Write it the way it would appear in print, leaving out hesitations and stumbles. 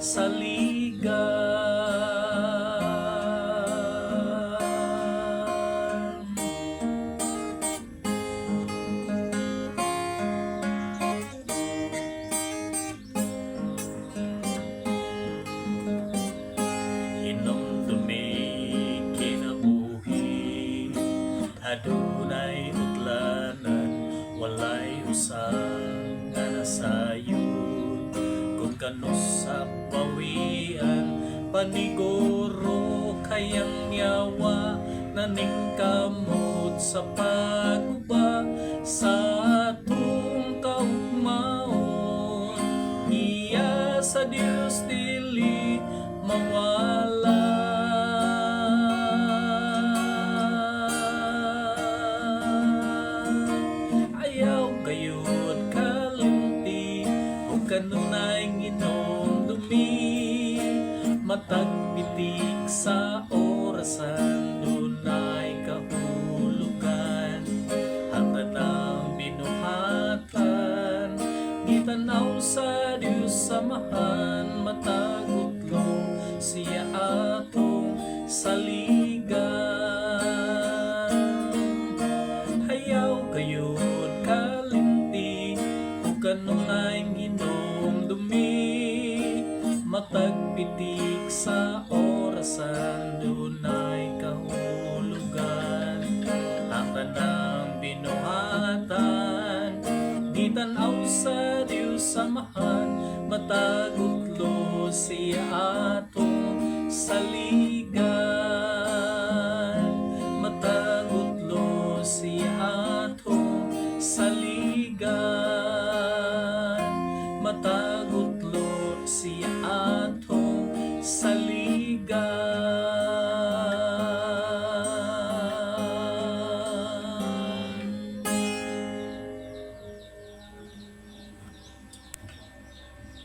saligan. Hinumdumi kinabuhi, adunay utlanan, walay usang nga nasayod. Kung kanus sa pawian, paniguro kayang yawa, naning kamot sa paguba sa atong kaugmaon. Iya sa Dios dili mawala. Ayaw gayud kalimti, ug kanunay hinumdumi, matag bitik sa orasan, dunay kahulugan. Hangtod ang binuhatan, gitanaw sa Dios samahan, matag utlo siya atong saligan. Hayaw gayud kalimti, ug kanunay hinumdumi, matag bitik sa orasan, dunay kahulugan. Ang tanang binuhatan, gitanaw sa Dios samahan, matag utlo siya